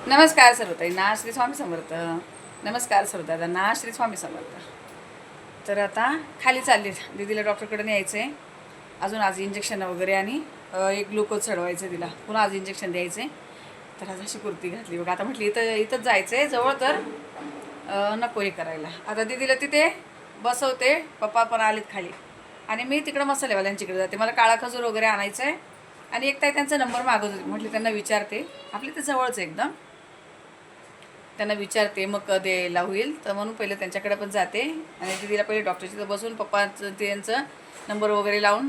नमस्कार सर्वताईंना श्री स्वामी समर्थ. नमस्कार सर्वताईंना श्री स्वामी समर्थ. तर आता खाली चालली दीदीला डॉक्टरकडे न्यायचं आहे. अजून आज इंजेक्शन वगैरे आणि एक ग्लुकोज चढवायचं तिला, पुन्हा आज इंजेक्शन द्यायचं आहे. तर आज अशी कुर्ती घातली बघा. आता म्हटली इथंच जायचं आहे जवळ, तर नको हे करायला. आता दीदीला तिथे बसवते, पप्पा पण आलेत खाली आणि मी तिकडं मसालेवाल्यांच्याकडे जाते. मला काळा खजूर वगैरे आणायचं आहे आणि एक ताई त्यांचा नंबर मागत होती. म्हटली त्यांना विचारते, आपली ते जवळच एकदम, त्यांना विचारते मग कधी यायला होईल. तर म्हणून पहिले त्यांच्याकडे पण जाते आणि दीदीला पहिले डॉक्टरशी तर बसून पप्पाचं त्यांचं नंबर वगैरे लावून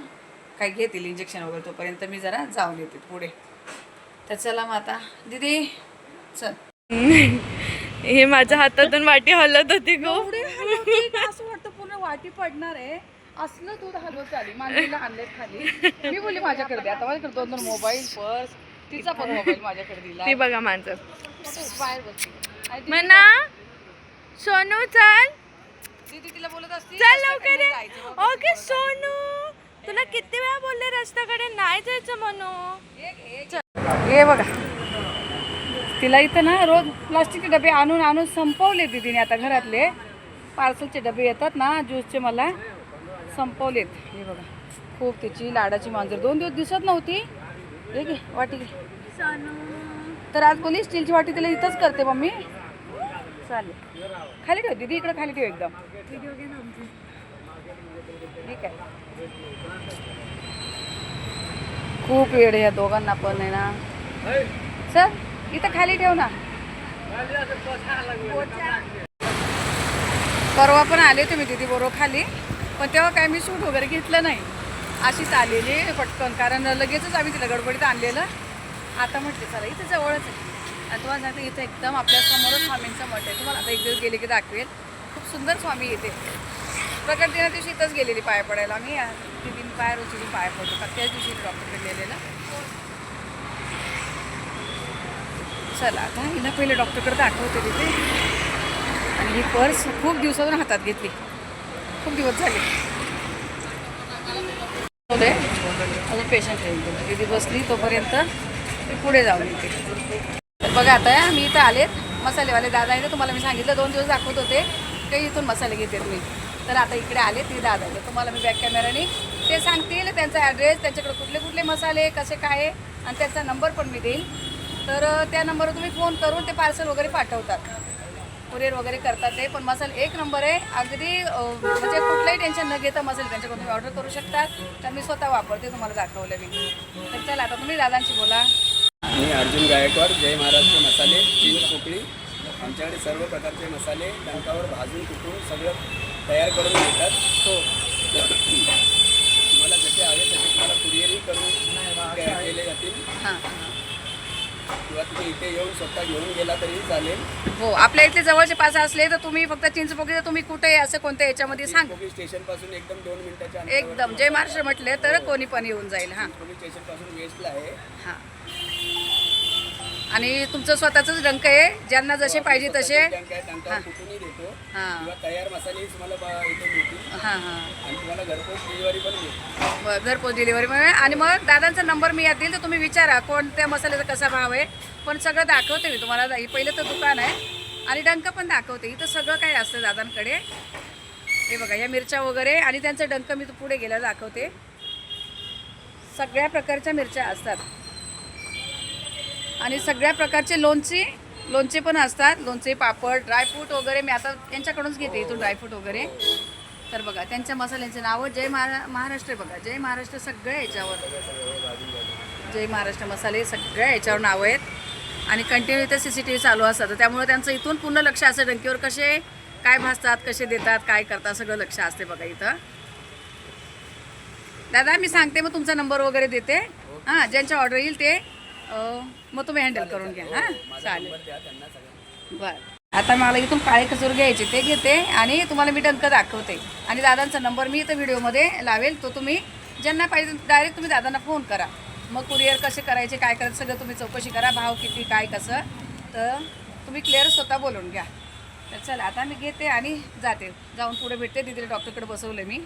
काही घेतील इंजेक्शन वगैरे. तोपर्यंत मी जरा जाऊन येते पुढे. तर चला मग आता दीदी चल. हे माझ्या हातातून वाटी हलत होती गो. असं वाटतं पूर्ण वाटी पडणार आहे. असलं दूध हलवत आली, मांडीला आणले खाली. मी बोलली माझ्याकडे द्या. आता माझ्याकडे दोन मोबाईल, पर्स, तिचा पण मोबाईल माझ्याकडे दिला. ती बघा माझं बाहेर बसली म्हणा सोनू चल दीदी तिला बोलत असते चल लवकर ये. ओके सोनू, तुला किती वेळा बोलले रस्त्याकडे नाही जायचं म्हणू. हे बघा, तिला इथं ना रोज प्लास्टिकचे डबे आणून आणून संपवले दीदीने. आता घरातले पार्सलचे डबे येतात ना ज्यूसचे, मला संपवलेत. हे बघा, खूप तिची लाडाची मांजर 2 दिवस दिसत नव्हती. हे घे वाटी घे. तर आज बोली स्टीलची वाटी तिला इथंच करते मम्मी. चालेल, खाली ठेव दीदी, इकडं खाली ठेव एकदम. ठीक आहे. खूप वेळ या दोघांना पण आहे ना. चल इथं खाली ठेव ना. परवा पण आले तुम्ही दीदी बरोबर खाली, पण तेव्हा काय मी सूट वगैरे घेतलं नाही. अशीच आलेली पटकन, कारण लगेचच आम्ही तिला गडबडीत आणलेलं. आता म्हटले चला इथं जवळच आहे. आणि तुम्हाला सांगते इथं एकदम आपल्या समोरच स्वामींचा मठ आहे. तुम्हाला आता एक दिवस गेले की दाखवेल. खूप सुंदर स्वामी येते. प्रकट दिना दिवशी इथंच गेलेली पाय पडायला. आम्ही दीदीने पाय रोजी पाय पडतो का त्याच दिवशी डॉक्टरकडे गेलेलं. चला आता हिला पहिले डॉक्टरकडे दाखवते तिथे. आणि ही पर्स खूप दिवसातून हातात घेतली, खूप दिवस झाले. अजून पेशंट येईल. दीदी बसली तोपर्यंत मी पुढे जाऊन येते. बघा आता मी इथं आलेत मसालेवाले दादा इथं. तुम्हाला मी सांगितलं 2 दिवस दाखवत होते काही इथून मसाले घेते मी. तर आता इकडे आले ते दादा येते. तुम्हाला मी बॅक कॅमेराने ते सांगतील त्यांचा ॲड्रेस, त्यांच्याकडे कुठले कुठले मसाले कसे काय, आणि त्यांचा नंबर पण मी देईल. तर त्या नंबरवर तुम्ही फोन करून ते पार्सल वगैरे पाठवतात, कुरिअर वगैरे करतात ते. पण मसाले एक नंबर आहे अगदी, म्हणजे कुठलंही टेन्शन न घेता मसाले त्यांच्याकडून तुम्ही ऑर्डर करू शकतात. तर मी स्वतः वापरते, तुम्हाला दाखवलं मी. तर चला आता तुम्ही दादांशी बोला. मी अर्जुन गायकवाड, जय महाराष्ट्र मसाले, चीन पोकळी. आमच्याकडे सर्व प्रकारचे मसाले डंकावर भाजून कुटून सगळं तयार करून देतात. हो, तुम्हाला जसे हवे तसे तुम्हाला कुरिअरही करून केले जातील. हां किंवा तुम्ही इथे येऊन स्वतः घेऊन गेला तरी चालेल. हो, आपल्या इथले जवळचे पास असले तर तुम्ही फक्त चिंचपोकळी, तर तुम्ही कुठे असं कोणत्या याच्यामध्ये सांग. पोकळी स्टेशनपासून एकदम 2 मिनिटाच्या एकदम जय महाराष्ट्र म्हटले तर कोणी पण येऊन जाईल. हां पोकळी स्टेशनपासून वेस्टला आहे. हां, आणि तुमचं स्वतःचंच डंक आहे, ज्यांना जसे पाहिजे तसे. डंकावर कुठूनही देतो. हां किंवा तयार मसालेही तुम्हाला इथे मिळतील. हां हां, आणि तुम्हाला घरपोच डिलिव्हरी पण मिळेल. घरपोच डिलिव्हरी मिळेल. आणि मग दादांचा नंबर मी यात देईल, तर तुम्ही विचारा कोणत्या मसाल्याचा कसा भाव आहे. पण सगळं दाखवते मी तुम्हाला. पहिलं तर दुकान आहे आणि डंक पण दाखवते. इथं सगळं काही असतं दादांकडे. हे बघा या मिरच्या वगैरे, आणि त्यांचं डंक मी पुढे गेल्यावर दाखवते. सगळ्या प्रकारच्या मिरच्या असतात आणि सगळ्या प्रकारचे लोणचे पण असतात. लोणचे, पापड, ड्रायफ्रूट वगैरे मी आता त्यांच्याकडूनच घेते इथून ड्रायफ्रूट वगैरे. तर बघा त्यांच्या मसाल्यांचे नावं जय महाराष्ट्र. बघा जय महाराष्ट्र सगळ्या याच्यावर, जय महाराष्ट्र मसाले सगळ्या याच्यावर नावं आहेत. आणि कंटिन्यू इथे CCTV चालू असतात, त्यामुळे त्यांचं इथून पूर्ण लक्ष असतं डंकीवर कसे काय भाजतात, कसे देतात, काय करतात, सगळं लक्ष असते बघा इथं. दादा मी सांगते, मग तुमचा नंबर वगैरे देते. हां, ज्यांच्या ऑर्डर येईल ते मग तुम्ही हँडल करून घ्या. हां चालेल, बरं. आता मला इथून काळे खजूर घ्यायचे ते घेते आणि तुम्हाला मी डंक दाखवते. आणि दादांचा नंबर मी इथं व्हिडिओमध्ये लावेल, तो तुम्ही ज्यांना पाहिजे डायरेक्ट तुम्ही दादांना फोन करा. मग कुरिअर कसे करायचे, काय करायचं सगळं तुम्ही चौकशी करा. भाव किती काय कसं, तर तुम्ही क्लिअर स्वतः बोलून घ्या. तर चला आता मी घेते आणि जाते. जाऊन पुढे भेटते. दीदीला डॉक्टरकडे बसवलं मी.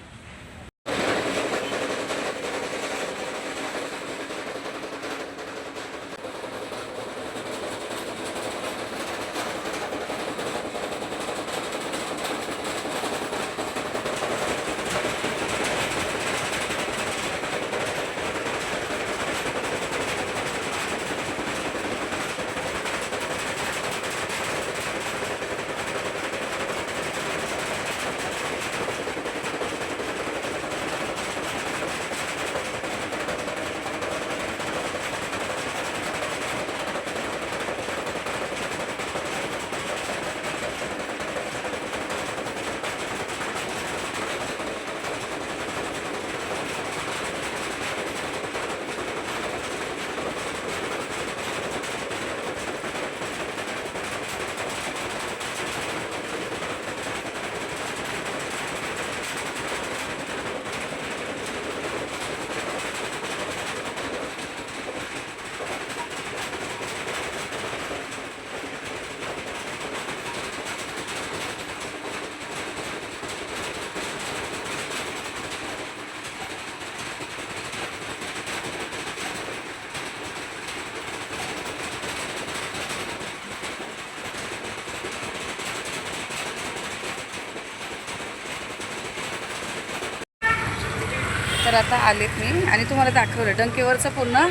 तर आता आलेत मी आणि तुम्हाला दाखवलं डंकेवरचं पूर्ण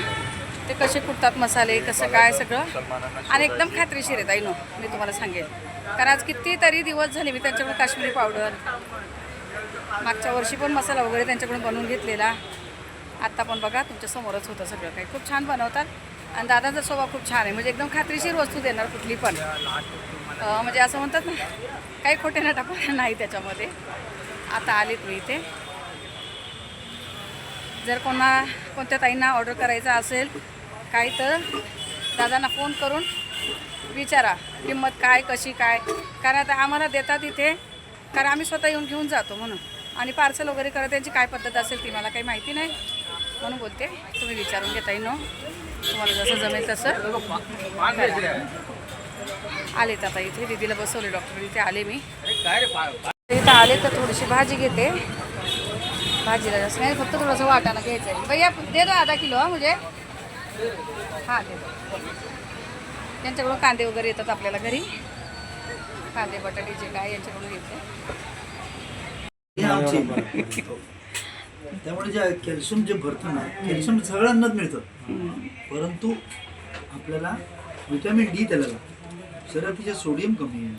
ते कसे कुटतात मसाले कसं काय सगळं आणि एकदम खात्रीशीर आहेत नो मी तुम्हाला सांगेन. कारण आज कितीतरी दिवस झाले मी त्यांच्याकडून काश्मीरी पावडर मागच्या वर्षी पण मसाला वगैरे त्यांच्याकडून बनवून घेतलेला. आत्ता पण बघा तुमच्या समोरच होतं सगळं काही. खूप छान बनवतात आणि दादाचा स्वभाव खूप छान आहे. म्हणजे एकदम खात्रीशीर वस्तू देणार कुठली पण. म्हणजे असं म्हणतात ना काही खोटे ना टाकू नाही त्याच्यामध्ये. आता आलेत मी इथे. जर कोणत्या ताईंना ऑर्डर करायचा असेल काही तर दादांना फोन करून विचारा किंमत काय कशी काय. कारण आता आम्हाला देतात इथे कारण आम्ही स्वतः येऊन घेऊन जातो म्हणून. आणि पार्सल वगैरे करत त्यांची काय पद्धत असेल ती मला काही माहिती नाही म्हणून बोलते. तुम्ही विचारून घेता येईल तुम्हाला जसं जमेल तसं. आलेत आता इथे दीदीला बसवले डॉक्टर इथे आले मी. इथं आले तर थोडीशी भाजी घेते. भाजीला जास्त नाही फक्त थोडंसं वाटाणा घ्यायचं आहे. भैया दे दो आधा किलो हा मुझे. हां दे दो. त्यांच्याकडून कांदे वगैरे येतात आपल्याला घरी. कांदे बटाटे जे काय यांच्याकडून येते. त्यामुळे जे कॅल्शियम जे भरतं ना कॅल्शियम सगळ्यांनाच मिळतं. परंतु आपल्याला व्हिटॅमिन डी त्याला लागतं. शरीरात सोडियम कमी आहे.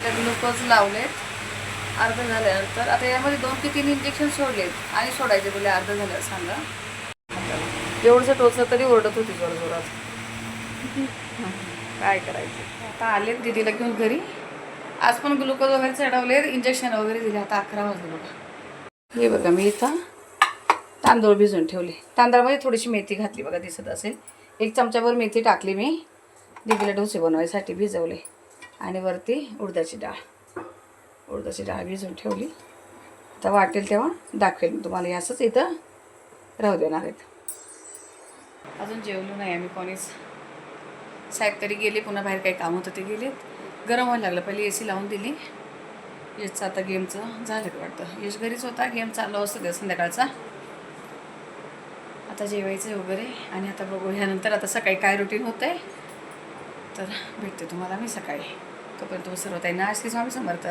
ग्लुकोज लावलेत अर्ध झाल्यानंतर. आता यामध्ये 2 ते 3 इंजेक्शन सोडलेत आणि सोडायचे बोले अर्ध झाल्यावर सांगा. एवढंसं टोचलं तरी ओरडत होती जोर जोरात. काय करायचं. आता आलेत दीदीला घेऊन घरी. आज पण ग्लुकोज वगैरे चढवले इंजेक्शन वगैरे दिले. आता 11 वाजले बघा. हे बघा मी इथं तांदूळ भिजवून ठेवले. तांदळामध्ये थोडीशी मेथी घातली बघा दिसत असेल. 1 चमचाभर मेथी टाकली मी. दीदीला डोसे बनवायसाठी भिजवले. आणि वरती उडदाची डाळ भिजवून ठेवली. आता वाटेल तेव्हा दाखवेल मी तुम्हाला. असंच इथं राहू देणार आहेत. अजून जेवलो नाही आम्ही कोणीच. साहेब तरी गेले पुन्हा बाहेर काही काम होतं ते गेलेत. गरम व्हायला लागलं. पहिले AC लावून दिली. यशचं आता गेमचं झालं वाटतं. यश घरीच होता. गेम चालू असतो त्या संध्याकाळचा. आता जेवायचं वगैरे आणि आता बघू ह्यानंतर आता सकाळी काय रुटीन होतं आहे तर भेटते तुम्हाला मी सकाळी. तोपर्यंत सर्व ताईंना श्री स्वामी समर्थ.